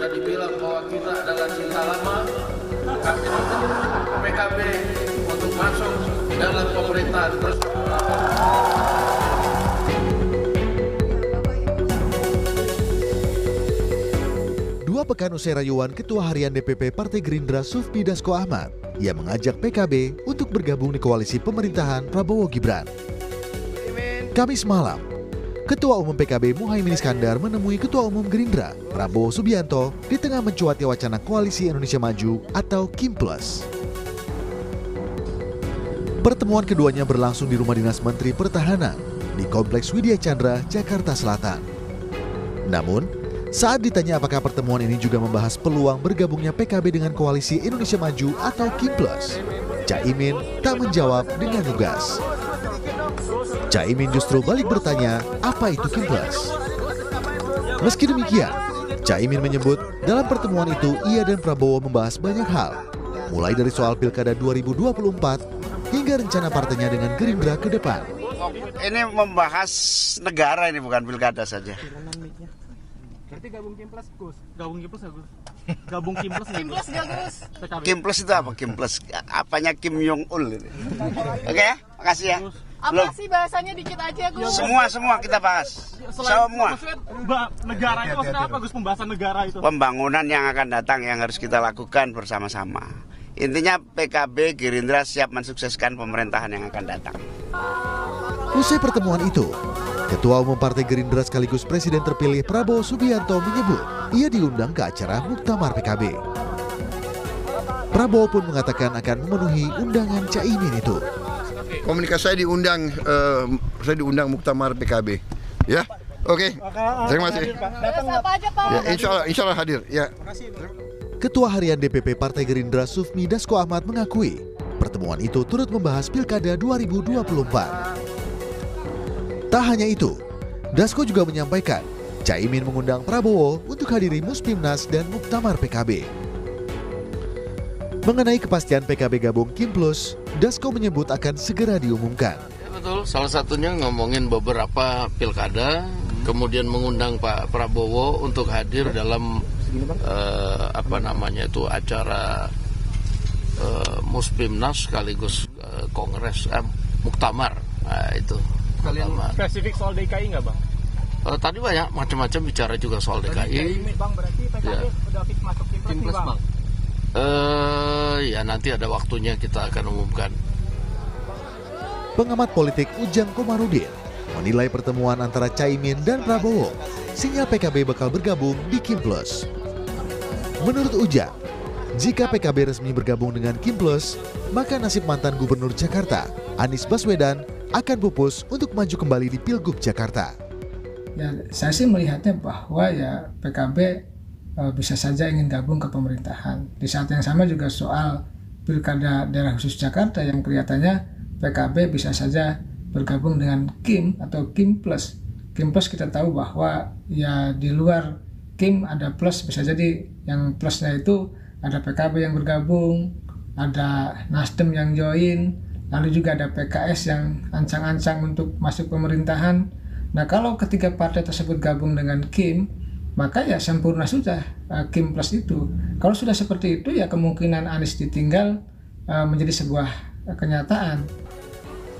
sudah dibilang bahwa kita adalah cinta lama, kami dukung PKB untuk masuk dalam pemerintahan terus. Dua pekan usai rayuan Ketua Harian DPP Partai Gerindra Sufmi Dasko Ahmad, ia mengajak PKB untuk bergabung di koalisi pemerintahan Prabowo Gibran. Kamis malam, Ketua Umum PKB Muhaimin Iskandar menemui Ketua Umum Gerindra Prabowo Subianto di tengah mencuatnya wacana Koalisi Indonesia Maju atau KIM Plus. Pertemuan keduanya berlangsung di Rumah Dinas Menteri Pertahanan di Kompleks Widya Chandra, Jakarta Selatan. Namun, saat ditanya apakah pertemuan ini juga membahas peluang bergabungnya PKB dengan Koalisi Indonesia Maju atau KIM Plus, Caimin tak menjawab dengan lugas. Caimin justru balik bertanya, apa itu KIM Plus? Meski demikian, Caimin menyebut dalam pertemuan itu ia dan Prabowo membahas banyak hal, mulai dari soal Pilkada 2024 hingga rencana partainya dengan Gerindra ke depan. Ini membahas negara, ini bukan pilkada saja. Berarti gabung KIM Plus, Gus. Gabung KIM Plus ya, Gus. Gabung KIM Plus KIM Plus gak, Gus? KIM Plus itu apa? KIM Plus apanya Kim Jong Il ini. Oke ya, makasih ya. Apa sih bahasanya dikit aja, Gus? Semua kita bahas. Semua. Negara itu maksudnya apa, Gus? Pembahasan negara itu. Pembangunan yang akan datang yang harus kita lakukan bersama-sama. Intinya PKB Gerindra siap mensukseskan pemerintahan yang akan datang. Usai pertemuan itu, Ketua Umum Partai Gerindra sekaligus Presiden terpilih Prabowo Subianto menyebut ia diundang ke acara Muktamar PKB. Prabowo pun mengatakan akan memenuhi undangan Caimin itu. Komunikasi saya diundang Muktamar PKB. Ya, oke. Terima kasih. Datang apa aja, Pak? Ya, insya Allah hadir. Ya. Ketua Harian DPP Partai Gerindra Sufmi Dasko Ahmad mengakui pertemuan itu turut membahas Pilkada 2024. Tak hanya itu, Dasko juga menyampaikan Caimin mengundang Prabowo untuk hadiri Muspimnas dan Muktamar PKB. Mengenai kepastian PKB gabung KIM Plus, Dasko menyebut akan segera diumumkan. Ya, betul, salah satunya ngomongin beberapa pilkada, kemudian mengundang Pak Prabowo untuk hadir dalam acara Muspimnas sekaligus Kongres Muktamar. Nah, itu. Kalian spesifik soal DKI nggak, Bang? Tadi banyak macam-macam bicara juga soal DKI. Bang, berarti PKB udah fix masuk KIM Plus, Bang? Ya nanti ada waktunya kita akan umumkan. Pengamat politik Ujang Komarudin menilai pertemuan antara Caimin dan Prabowo sinyal PKB bakal bergabung di KIM Plus. Menurut Ujang, jika PKB resmi bergabung dengan KIM Plus, maka nasib mantan Gubernur Jakarta, Anies Baswedan, akan pupus untuk maju kembali di Pilgub Jakarta. Ya, saya sih melihatnya bahwa ya PKB bisa saja ingin gabung ke pemerintahan. Di saat yang sama juga soal Pilkada Daerah Khusus Jakarta yang kelihatannya PKB bisa saja bergabung dengan KIM atau KIM Plus. KIM Plus kita tahu bahwa ya di luar KIM ada plus, bisa jadi yang plusnya itu ada PKB yang bergabung, ada Nasdem yang join, lalu juga ada PKS yang ancang-ancang untuk masuk pemerintahan. Nah, kalau ketiga partai tersebut gabung dengan KIM, maka ya sempurna sudah KIM Plus itu. Kalau sudah seperti itu, ya kemungkinan Anies ditinggal menjadi sebuah kenyataan.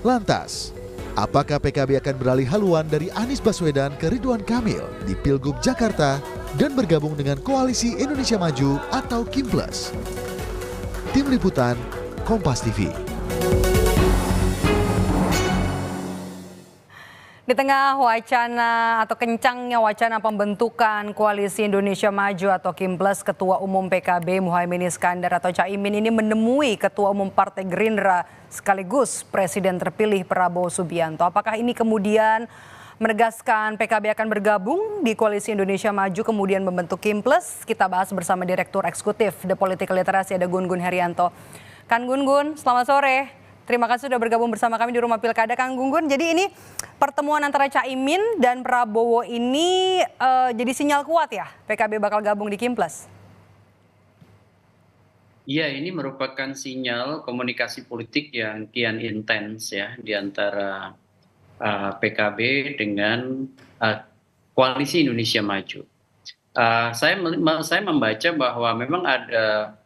Lantas, apakah PKB akan beralih haluan dari Anies Baswedan ke Ridwan Kamil di Pilgub Jakarta dan bergabung dengan Koalisi Indonesia Maju atau KIM Plus? Tim Liputan, Kompas TV. Di tengah wacana atau kencangnya wacana pembentukan Koalisi Indonesia Maju atau KIM Plus, Ketua Umum PKB Muhaimin Iskandar atau Caimin ini menemui Ketua Umum Partai Gerindra sekaligus Presiden terpilih Prabowo Subianto. Apakah ini kemudian menegaskan PKB akan bergabung di Koalisi Indonesia Maju kemudian membentuk KIM Plus? Kita bahas bersama Direktur Eksekutif The Political Literacy, ada Gun-Gun Herianto. Kang Gun-Gun, selamat sore. Terima kasih sudah bergabung bersama kami di Rumah Pilkada, Kang Gun-Gun. Jadi ini pertemuan antara Caimin dan Prabowo ini jadi sinyal kuat ya PKB bakal gabung di KIM Plus? Iya, ini merupakan sinyal komunikasi politik yang kian intens ya di antara PKB dengan Koalisi Indonesia Maju. Saya membaca bahwa memang ada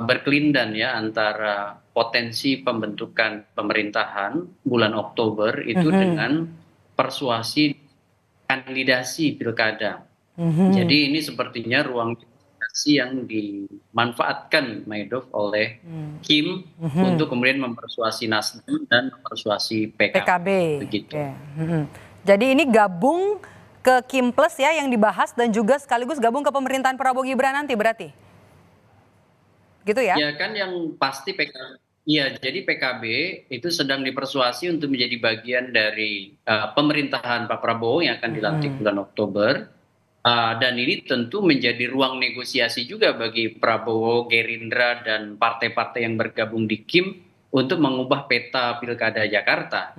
berkelindan ya antara potensi pembentukan pemerintahan bulan Oktober itu dengan persuasi kandidasi pilkada. Jadi ini sepertinya ruang komunikasi yang dimanfaatkan Maidov oleh Kim untuk kemudian mempersuasi Nasdem dan mempersuasi PKB. Begitu. Jadi ini gabung ke Kim Plus ya yang dibahas dan juga sekaligus gabung ke pemerintahan Prabowo Gibran nanti berarti? Gitu ya? Ya kan yang pasti PKB. Iya, jadi PKB itu sedang dipersuasi untuk menjadi bagian dari pemerintahan Pak Prabowo yang akan dilantik bulan Oktober. Dan ini tentu menjadi ruang negosiasi juga bagi Prabowo, Gerindra, dan partai-partai yang bergabung di Kim untuk mengubah peta pilkada Jakarta.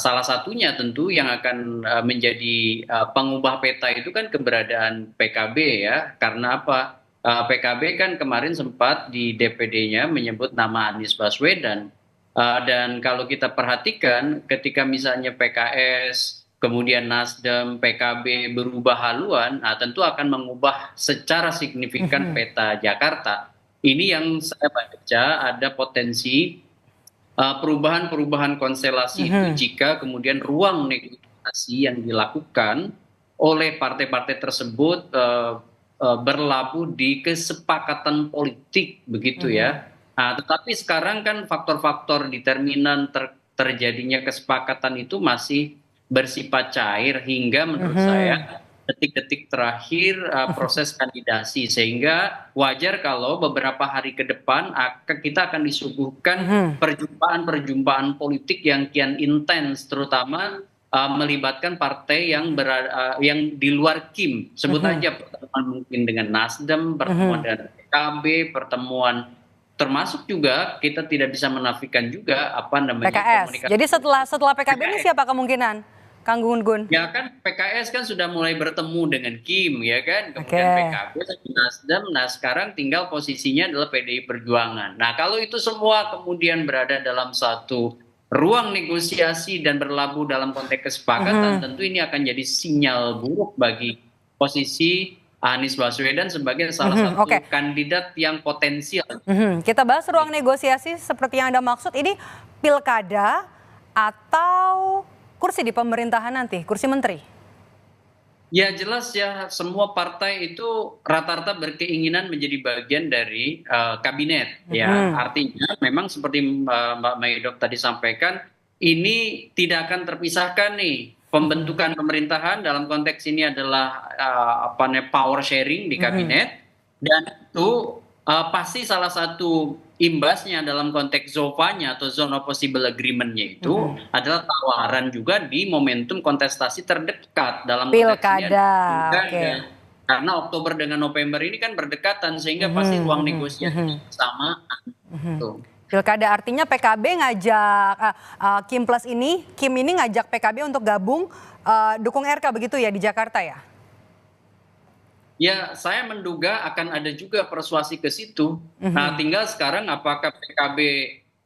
Salah satunya tentu yang akan menjadi pengubah peta itu kan keberadaan PKB ya. Karena apa? PKB kan kemarin sempat di DPD-nya menyebut nama Anies Baswedan. Dan kalau kita perhatikan ketika misalnya PKS, kemudian Nasdem, PKB berubah haluan, tentu akan mengubah secara signifikan peta Jakarta. Ini yang saya baca ada potensi perubahan-perubahan konstelasi itu jika kemudian ruang negosiasi yang dilakukan oleh partai-partai tersebut berlabuh di kesepakatan politik begitu ya. Tetapi sekarang kan faktor-faktor determinan terjadinya kesepakatan itu masih bersifat cair hingga menurut saya detik-detik terakhir proses kandidasi, sehingga wajar kalau beberapa hari ke depan kita akan disuguhkan perjumpaan-perjumpaan politik yang kian intens, terutama melibatkan partai yang di luar Kim. Sebut aja pertemuan mungkin dengan Nasdem, pertemuan dengan PKB, pertemuan termasuk juga kita tidak bisa menafikan juga apa namanya PKS. komunikasi. Jadi setelah PKB ini siapa kemungkinan? Kang Gun-Gun. Ya kan PKS kan sudah mulai bertemu dengan Kim ya kan, kemudian PKB Nasdem, nah sekarang tinggal posisinya adalah PDI Perjuangan. Nah kalau itu semua kemudian berada dalam satu ruang negosiasi dan berlabuh dalam konteks kesepakatan, tentu ini akan jadi sinyal buruk bagi posisi Anies Baswedan sebagai salah satu kandidat yang potensial. Kita bahas ruang negosiasi seperti yang Anda maksud, ini pilkada atau kursi di pemerintahan nanti, kursi menteri? Ya jelas ya, semua partai itu rata-rata berkeinginan menjadi bagian dari kabinet. Ya, artinya memang seperti Mbak Maidov tadi sampaikan, ini tidak akan terpisahkan nih. Pembentukan pemerintahan dalam konteks ini adalah power sharing di kabinet, dan itu pasti salah satu imbasnya dalam konteks ZOFA-nya atau Zone of Possible Agreement-nya itu adalah tawaran juga di momentum kontestasi terdekat dalam pilkada. Karena Oktober dengan November ini kan berdekatan, sehingga pasti ruang negosiasi sama. Pilkada artinya PKB ngajak Kim Plus ini, Kim ini ngajak PKB untuk gabung dukung RK begitu ya di Jakarta ya? Ya, saya menduga akan ada juga persuasi ke situ. Nah, tinggal sekarang apakah PKB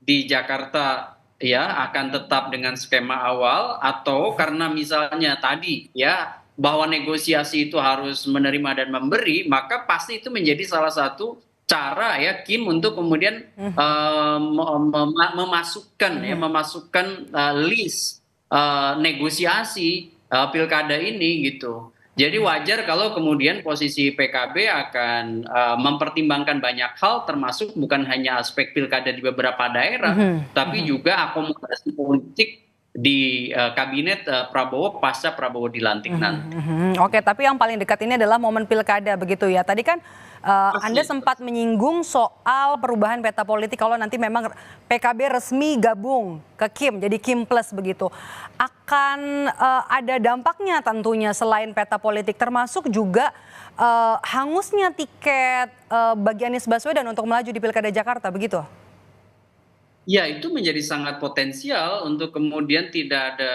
di Jakarta ya akan tetap dengan skema awal, atau karena misalnya tadi ya bahwa negosiasi itu harus menerima dan memberi, maka pasti itu menjadi salah satu cara ya Kim untuk kemudian memasukkan list negosiasi pilkada ini gitu. Jadi wajar kalau kemudian posisi PKB akan mempertimbangkan banyak hal, termasuk bukan hanya aspek pilkada di beberapa daerah, tapi juga akomodasi politik di kabinet Prabowo pasca Prabowo dilantik nanti. Oke, tapi yang paling dekat ini adalah momen pilkada begitu ya. Tadi kan Anda sempat menyinggung soal perubahan peta politik kalau nanti memang PKB resmi gabung ke Kim, jadi Kim Plus begitu. Akan ada dampaknya tentunya selain peta politik, termasuk juga hangusnya tiket bagi Anies Baswedan untuk melaju di Pilkada Jakarta begitu? Ya, itu menjadi sangat potensial untuk kemudian tidak ada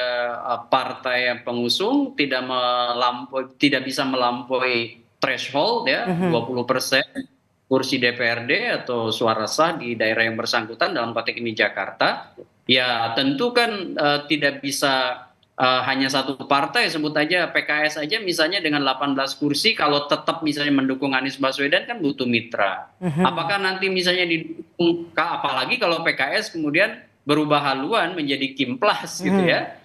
partai yang pengusung tidak bisa melampaui threshold ya 20% kursi DPRD atau suara sah di daerah yang bersangkutan, dalam konteks ini Jakarta. Ya tentu kan tidak bisa hanya satu partai, sebut aja PKS aja misalnya dengan 18 kursi, kalau tetap misalnya mendukung Anies Baswedan kan butuh mitra. Apakah nanti misalnya didukung, apalagi kalau PKS kemudian berubah haluan menjadi Kimplas gitu ya,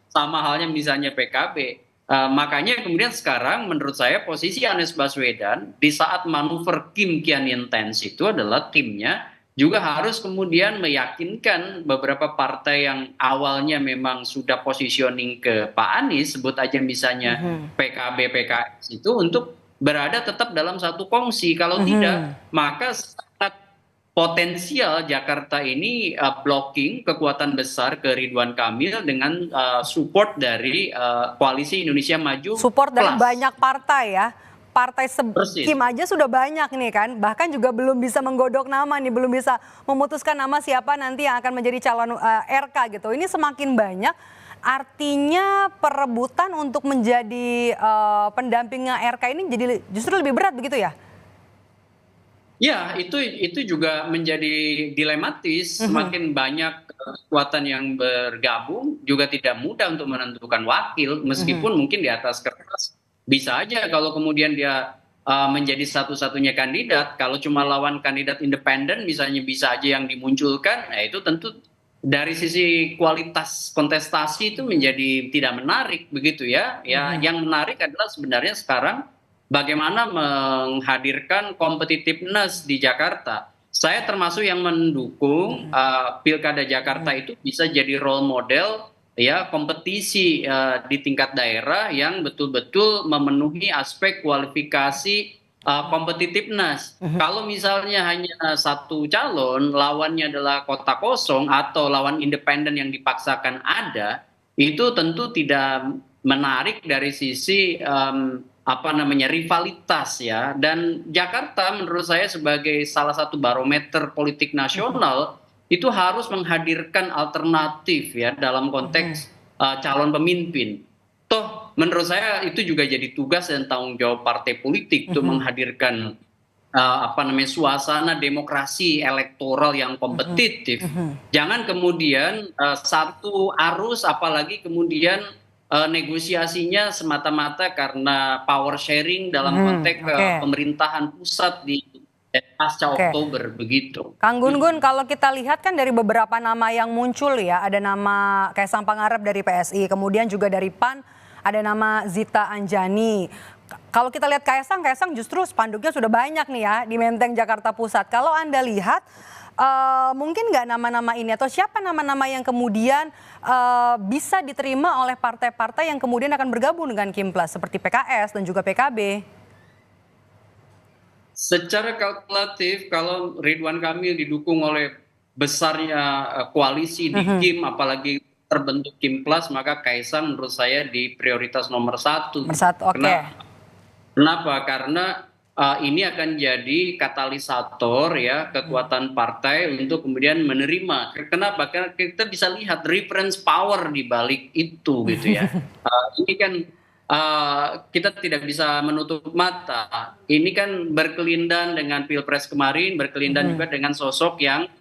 sama halnya misalnya PKB. Makanya kemudian sekarang menurut saya posisi Anies Baswedan di saat manuver Kim kian intens itu adalah timnya juga harus kemudian meyakinkan beberapa partai yang awalnya memang sudah positioning ke Pak Anies, sebut aja misalnya PKB, PKS itu untuk berada tetap dalam satu kongsi. Kalau tidak, maka sangat potensial Jakarta ini blocking kekuatan besar ke Ridwan Kamil dengan support dari Koalisi Indonesia Maju. Support dari plus banyak partai ya. Partai Persis. Kim aja sudah banyak nih kan, bahkan juga belum bisa menggodok nama nih, belum bisa memutuskan nama siapa nanti yang akan menjadi calon RK gitu. Ini semakin banyak, artinya perebutan untuk menjadi pendampingnya RK ini jadi justru lebih berat begitu ya? Ya, itu juga menjadi dilematis. Semakin banyak kekuatan yang bergabung juga tidak mudah untuk menentukan wakil, meskipun mungkin di atas kertas bisa aja kalau kemudian dia menjadi satu-satunya kandidat. Kalau cuma lawan kandidat independen misalnya bisa aja yang dimunculkan, nah itu tentu dari sisi kualitas kontestasi itu menjadi tidak menarik begitu ya. Yang menarik adalah sebenarnya sekarang bagaimana menghadirkan competitiveness di Jakarta. Saya termasuk yang mendukung Pilkada Jakarta itu bisa jadi role model ya kompetisi di tingkat daerah yang betul-betul memenuhi aspek kualifikasi competitiveness. Kalau misalnya hanya satu calon, lawannya adalah kota kosong atau lawan independen yang dipaksakan ada, itu tentu tidak menarik dari sisi rivalitas ya. Dan Jakarta menurut saya sebagai salah satu barometer politik nasional itu harus menghadirkan alternatif ya dalam konteks calon pemimpin. Toh menurut saya itu juga jadi tugas dan tanggung jawab partai politik untuk menghadirkan suasana demokrasi elektoral yang kompetitif. Jangan kemudian satu arus apalagi kemudian negosiasinya semata-mata karena power sharing dalam konteks pemerintahan pusat di pasca Oktober begitu. Kang Gun-Gun, kalau kita lihat kan dari beberapa nama yang muncul ya, ada nama Kaisang Pangarep dari PSI, kemudian juga dari PAN ada nama Zita Anjani. Kalau kita lihat Kaisang justru spanduknya sudah banyak nih ya di Menteng Jakarta Pusat. Kalau Anda lihat mungkin nggak nama-nama ini atau siapa nama-nama yang kemudian bisa diterima oleh partai-partai yang kemudian akan bergabung dengan Kimplas seperti PKS dan juga PKB? Secara kalkulatif kalau Ridwan Kamil didukung oleh besarnya koalisi di Kim, apalagi terbentuk Kimplas, maka Kaisang menurut saya di prioritas nomor 1. Kenapa? Karena ini akan jadi katalisator ya kekuatan partai untuk kemudian menerima. Kenapa? Karena kita bisa lihat reference power di balik itu gitu ya. Ini kan kita tidak bisa menutup mata. Ini kan berkelindan dengan Pilpres kemarin, berkelindan juga dengan sosok yang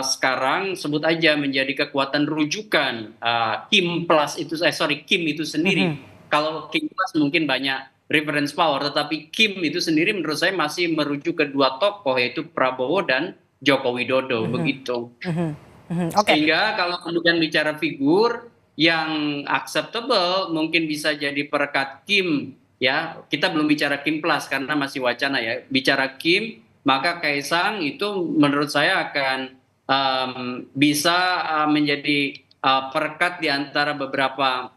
sekarang sebut aja menjadi kekuatan rujukan Kim itu sendiri. Kalau Kim Plus mungkin banyak reference power, tetapi Kim itu sendiri menurut saya masih merujuk kedua tokoh yaitu Prabowo dan Joko Widodo begitu. Sehingga kalau kemudian bicara figur yang acceptable mungkin bisa jadi perekat Kim ya. Kita belum bicara Kim Plus karena masih wacana ya. Bicara Kim, maka Kaisang itu menurut saya akan bisa menjadi perekat di antara beberapa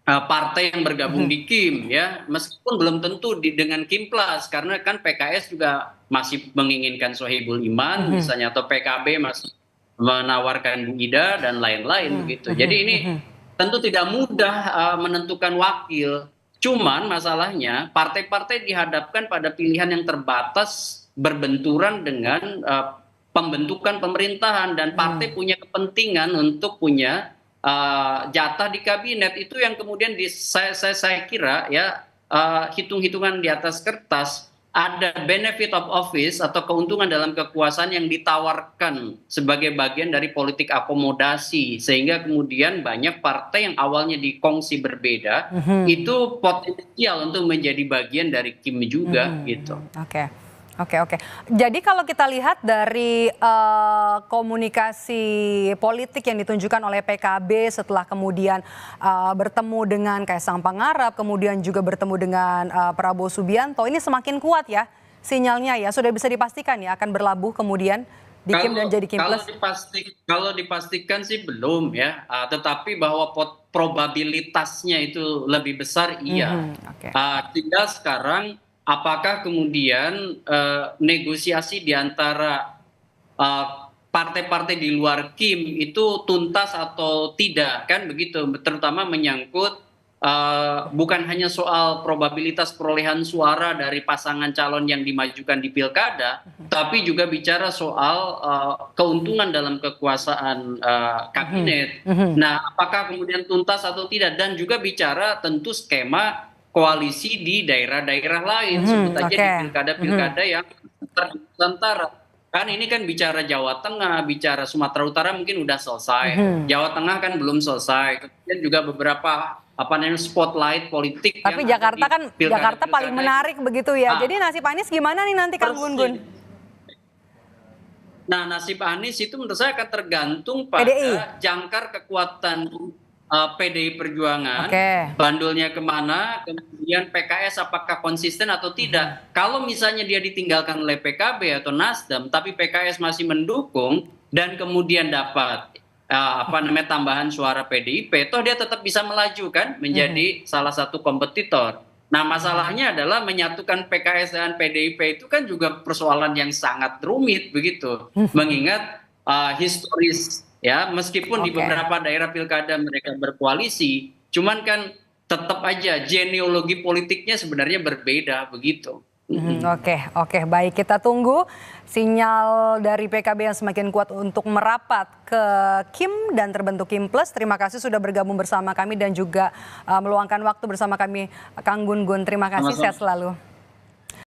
partai yang bergabung di Kim ya. Meskipun belum tentu dengan Kim Plus karena kan PKS juga masih menginginkan Sohibul Iman misalnya, atau PKB masih menawarkan Bu Ida dan lain-lain begitu. Jadi ini tentu tidak mudah menentukan wakil. Cuman masalahnya partai-partai dihadapkan pada pilihan yang terbatas berbenturan dengan pembentukan pemerintahan, dan partai punya kepentingan untuk punya jatah di kabinet. Itu yang kemudian saya kira ya hitung-hitungan di atas kertas ada benefit of office atau keuntungan dalam kekuasaan yang ditawarkan sebagai bagian dari politik akomodasi, sehingga kemudian banyak partai yang awalnya dikongsi berbeda itu potensial untuk menjadi bagian dari Kim juga gitu. Oke. Jadi kalau kita lihat dari komunikasi politik yang ditunjukkan oleh PKB setelah kemudian bertemu dengan Kaisang Pangarep, kemudian juga bertemu dengan Prabowo Subianto, ini semakin kuat ya sinyalnya ya. Sudah bisa dipastikan ya akan berlabuh kemudian di Kim dan jadi Kim Plus? Kalau dipastikan sih belum ya, tetapi bahwa probabilitasnya itu lebih besar iya. Tinggal sekarang apakah kemudian negosiasi di antara partai-partai di luar Kim itu tuntas atau tidak, kan begitu, terutama menyangkut bukan hanya soal probabilitas perolehan suara dari pasangan calon yang dimajukan di pilkada, tapi juga bicara soal keuntungan dalam kekuasaan kabinet. Nah, apakah kemudian tuntas atau tidak, dan juga bicara tentu skema koalisi di daerah-daerah lain, sebut aja di pilkada-pilkada yang terantara. Kan ini kan bicara Jawa Tengah, bicara Sumatera Utara mungkin udah selesai, Jawa Tengah kan belum selesai, kemudian juga beberapa spotlight politik. Tapi Jakarta kan Jakarta paling menarik begitu ya. Jadi nasib Anies gimana nih nanti Kang Gun-Gun? Nah, nasib Anies itu menurut saya akan tergantung pada jangkar kekuatan PDI Perjuangan, bandulnya kemana, kemudian PKS apakah konsisten atau tidak. Kalau misalnya dia ditinggalkan oleh PKB atau Nasdem, tapi PKS masih mendukung dan kemudian dapat tambahan suara PDIP, toh dia tetap bisa melaju kan menjadi salah satu kompetitor. Nah, masalahnya adalah menyatukan PKS dan PDIP itu kan juga persoalan yang sangat rumit begitu, mengingat historis. Ya, meskipun di beberapa daerah pilkada mereka berkoalisi, cuman kan tetap aja genealogi politiknya sebenarnya berbeda begitu. Oke, baik, kita tunggu sinyal dari PKB yang semakin kuat untuk merapat ke Kim dan terbentuk Kim Plus. Terima kasih sudah bergabung bersama kami dan juga meluangkan waktu bersama kami, Kang Gun-Gun. Terima kasih, sehat selalu.